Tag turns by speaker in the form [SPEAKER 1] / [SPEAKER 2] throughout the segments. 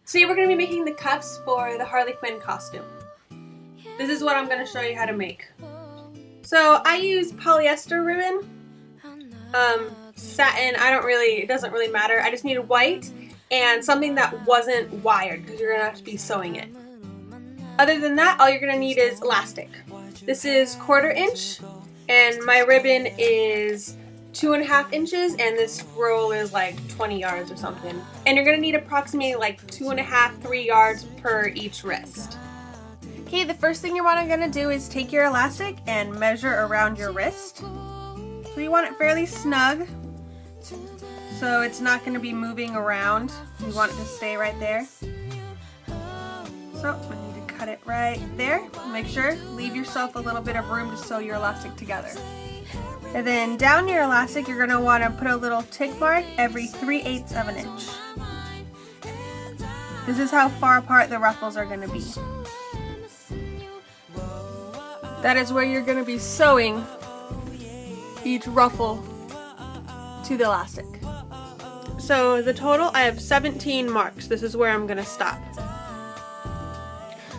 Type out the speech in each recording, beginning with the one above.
[SPEAKER 1] Today we're going to be making the cuffs for the Harley Quinn costume. This is what I'm going to show you how to make. So I use polyester ribbon, satin, it doesn't really matter. I just needed white and something that wasn't wired because you're going to have to be sewing it. Other than that, all you're going to need is elastic. This is 1/4 inch and my ribbon is 2.5 inches and this roll is like 20 yards or something. And you're gonna need approximately like 2.5, 3 yards per each wrist. Okay, the first thing you're gonna do is take your elastic and measure around your wrist. So you want it fairly snug, so it's not gonna be moving around. You want it to stay right there. So I need to cut it right there. Make sure, leave yourself a little bit of room to sew your elastic together. And then down your elastic, you're going to want to put a little tick mark every 3/8 of an inch. This is how far apart the ruffles are going to be. That is where you're going to be sewing each ruffle to the elastic. So the total, I have 17 marks. This is where I'm going to stop.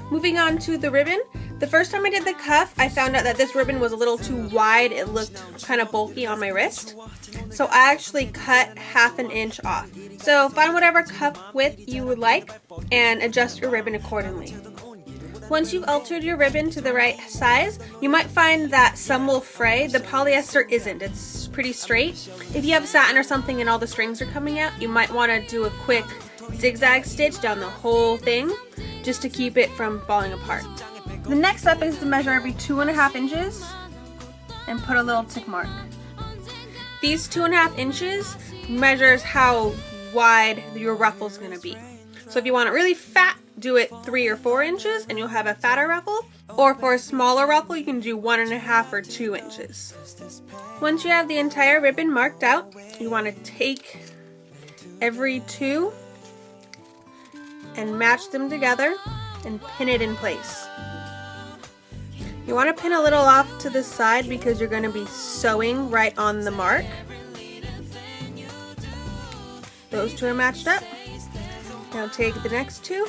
[SPEAKER 1] Moving on to the ribbon. The first time I did the cuff, I found out that this ribbon was a little too wide. It looked kind of bulky on my wrist. So I actually cut 1/2 inch off. So find whatever cuff width you would like and adjust your ribbon accordingly. Once you've altered your ribbon to the right size, you might find that some will fray. The polyester isn't. It's pretty straight. If you have satin or something and all the strings are coming out, you might want to do a quick zigzag stitch down the whole thing just to keep it from falling apart. The next step is to measure every 2.5 inches and put a little tick mark. These 2.5 inches measures how wide your ruffle is going to be. So if you want it really fat, do it 3 or 4 inches and you'll have a fatter ruffle. Or for a smaller ruffle, you can do 1.5 or 2 inches. Once you have the entire ribbon marked out, you want to take every 2 and match them together and pin it in place. You want to pin a little off to the side because you're going to be sewing right on the mark. Those 2 are matched up. Now take the next 2.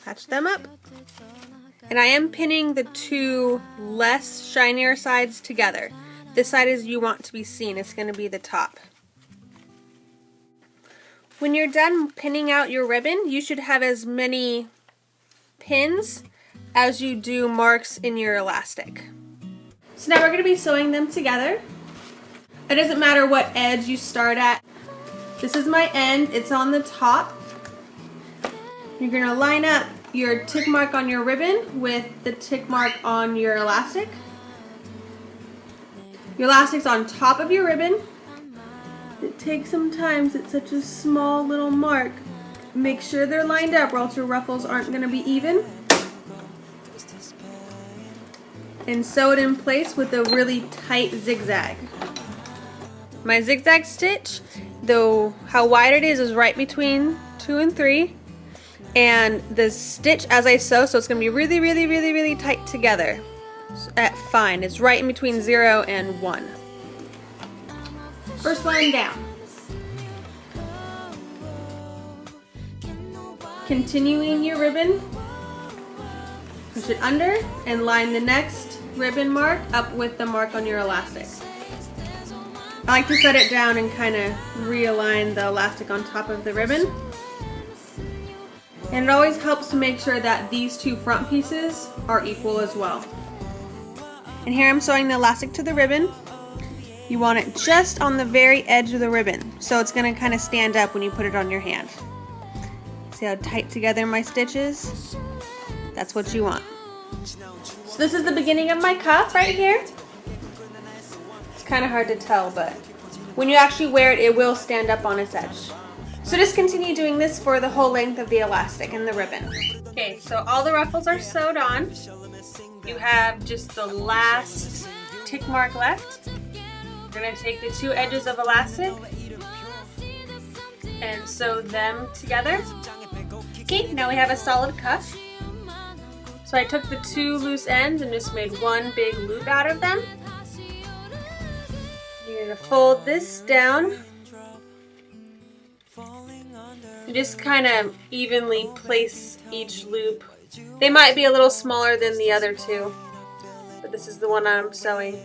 [SPEAKER 1] Patch them up. And I am pinning the 2 less shinier sides together. This side is you want to be seen. It's going to be the top. When you're done pinning out your ribbon, you should have as many pins as you do marks in your elastic. So now we're going to be sewing them together. It doesn't matter what edge you start at. This is my end. It's on the top. You're going to line up your tick mark on your ribbon with the tick mark on your elastic. Your elastic's on top of your ribbon. It takes some time, it's such a small little mark. Make sure they're lined up or else your ruffles aren't going to be even. And sew it in place with a really tight zigzag. My zigzag stitch, though how wide it is right between 2 and 3. And the stitch as I sew, so it's going to be really, really, really, really tight together. Fine, it's right in between 0 and 1. First line down. Continuing your ribbon, push it under and line the next ribbon mark up with the mark on your elastic. I like to set it down and kind of realign the elastic on top of the ribbon. And it always helps to make sure that these 2 front pieces are equal as well. And here I'm sewing the elastic to the ribbon. You want it just on the very edge of the ribbon, so it's going to kind of stand up when you put it on your hand. See how tight together my stitch is? That's what you want. So this is the beginning of my cuff right here. It's kind of hard to tell, but when you actually wear it, it will stand up on its edge. So just continue doing this for the whole length of the elastic and the ribbon. Okay, so all the ruffles are sewed on. You have just the last tick mark left. We're going to take the 2 edges of elastic and sew them together. Okay, now we have a solid cuff. So I took the 2 loose ends and just made one big loop out of them. going to fold this down and just kind of evenly place each loop. They might be a little smaller than the other two, but this is the one I'm sewing.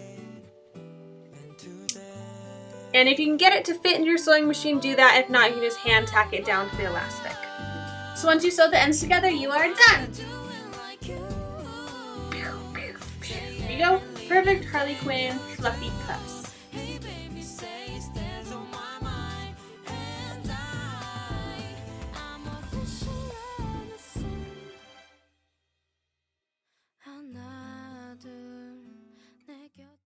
[SPEAKER 1] And if you can get it to fit in your sewing machine, do that. If not, you can just hand tack it down to the elastic. So once you sew the ends together, you are done. There you go. Perfect Harley Quinn fluffy